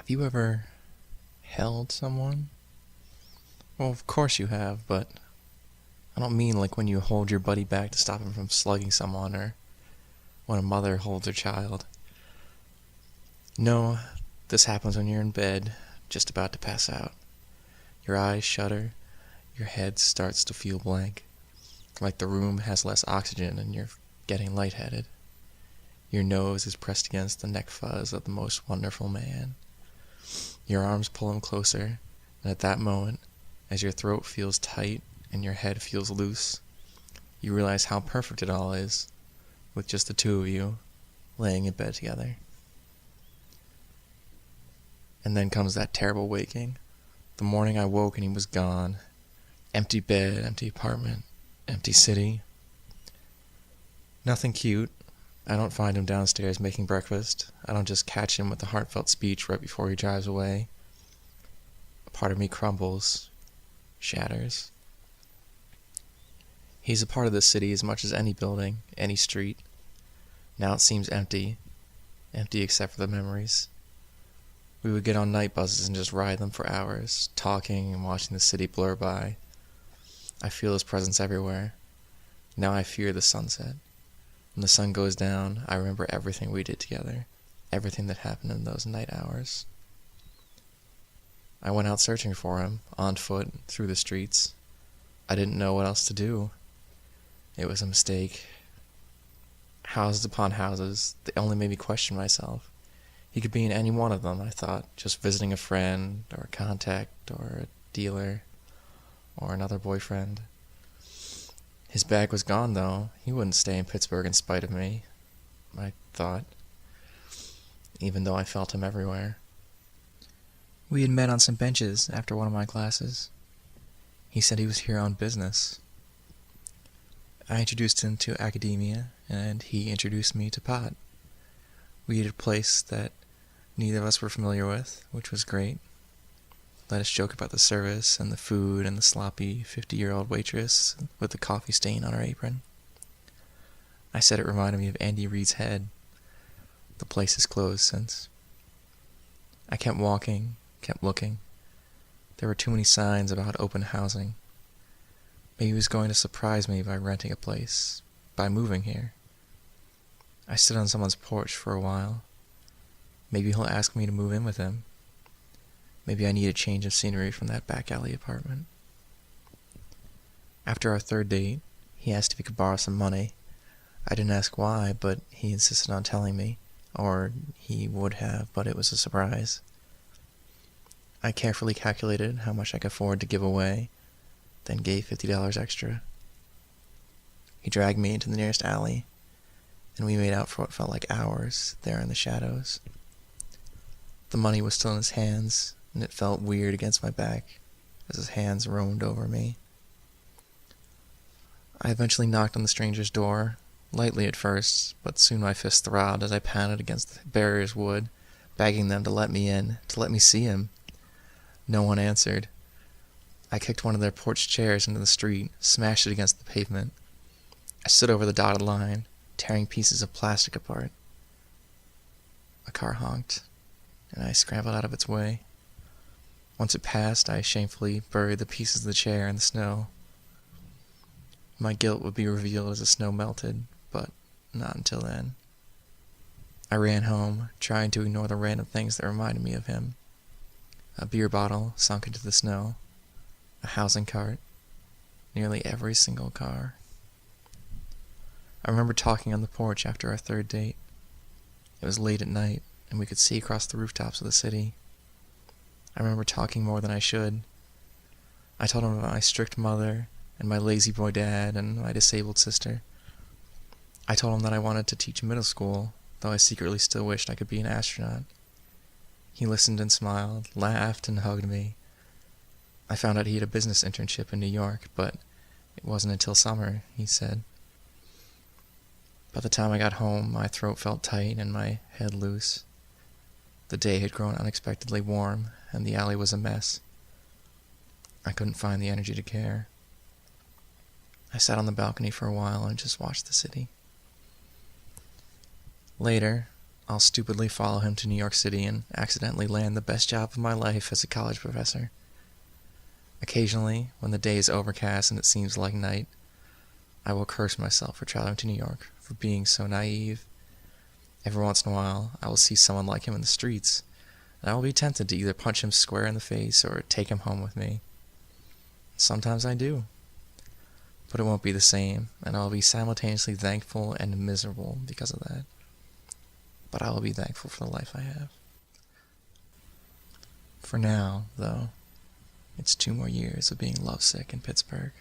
Have you ever held someone? Well, of course you have, but I don't mean like when you hold your buddy back to stop him from slugging someone or when a mother holds her child. No, this happens when you're in bed, just about to pass out. Your eyes shudder, your head starts to feel blank, like the room has less oxygen and you're getting lightheaded. Your nose is pressed against the neck fuzz of the most wonderful man. Your arms pull him closer, and at that moment, as your throat feels tight and your head feels loose, you realize how perfect it all is, with just the two of you, laying in bed together. And then comes that terrible waking. The morning I woke and he was gone. Empty bed, empty apartment, empty city. Nothing cute. I don't find him downstairs making breakfast. I don't just catch him with a heartfelt speech right before he drives away. A part of me crumbles, shatters. He's a part of the city as much as any building, any street. Now it seems empty except for the memories. We would get on night buses and just ride them for hours, talking and watching the city blur by. I feel his presence everywhere. Now I fear the sunset. When the sun goes down, I remember everything we did together, everything that happened in those night hours. I went out searching for him, on foot, through the streets. I didn't know what else to do. It was a mistake. Houses upon houses, they only made me question myself. He could be in any one of them, I thought, just visiting a friend, or a contact, or a dealer, or another boyfriend. His bag was gone, though. He wouldn't stay in Pittsburgh in spite of me, I thought, even though I felt him everywhere. We had met on some benches after one of my classes. He said he was here on business. I introduced him to academia, and he introduced me to pot. We ate at a place that neither of us were familiar with, which was great. Let us joke about the service and the food and the sloppy 50-year-old waitress with the coffee stain on her apron. I said it reminded me of Andy Reid's head. The place is closed since. I kept walking, kept looking. There were too many signs about open housing. Maybe he was going to surprise me by renting a place, by moving here. I stood on someone's porch for a while. Maybe he'll ask me to move in with him. Maybe I need a change of scenery from that back alley apartment. After our third date, he asked if he could borrow some money. I didn't ask why, but he insisted on telling me. Or he would have, but it was a surprise. I carefully calculated how much I could afford to give away, then gave $50 extra. He dragged me into the nearest alley, and we made out for what felt like hours there in the shadows. The money was still in his hands, and it felt weird against my back as his hands roamed over me. I eventually knocked on the stranger's door, lightly at first, but soon my fist throbbed as I pounded against the barrier's wood, begging them to let me in, to let me see him. No one answered. I kicked one of their porch chairs into the street, smashed it against the pavement. I stood over the dotted line, tearing pieces of plastic apart. A car honked, and I scrambled out of its way. Once it passed, I shamefully buried the pieces of the chair in the snow. My guilt would be revealed as the snow melted, but not until then. I ran home, trying to ignore the random things that reminded me of him. A beer bottle sunk into the snow, a housing cart, nearly every single car. I remember talking on the porch after our third date. It was late at night, and we could see across the rooftops of the city. I remember talking more than I should. I told him about my strict mother, and my lazy boy dad, and my disabled sister. I told him that I wanted to teach middle school, though I secretly still wished I could be an astronaut. He listened and smiled, laughed and hugged me. I found out he had a business internship in New York, but it wasn't until summer, he said. By the time I got home, my throat felt tight and my head loose. The day had grown unexpectedly warm, and the alley was a mess. I couldn't find the energy to care. I sat on the balcony for a while and just watched the city. Later, I'll stupidly follow him to New York City and accidentally land the best job of my life as a college professor. Occasionally, when the day is overcast and it seems like night, I will curse myself for traveling to New York, for being so naive. Every once in a while, I will see someone like him in the streets, and I will be tempted to either punch him square in the face or take him home with me. Sometimes I do. But it won't be the same, and I will be simultaneously thankful and miserable because of that. But I will be thankful for the life I have. For now, though, it's 2 more years of being lovesick in Pittsburgh.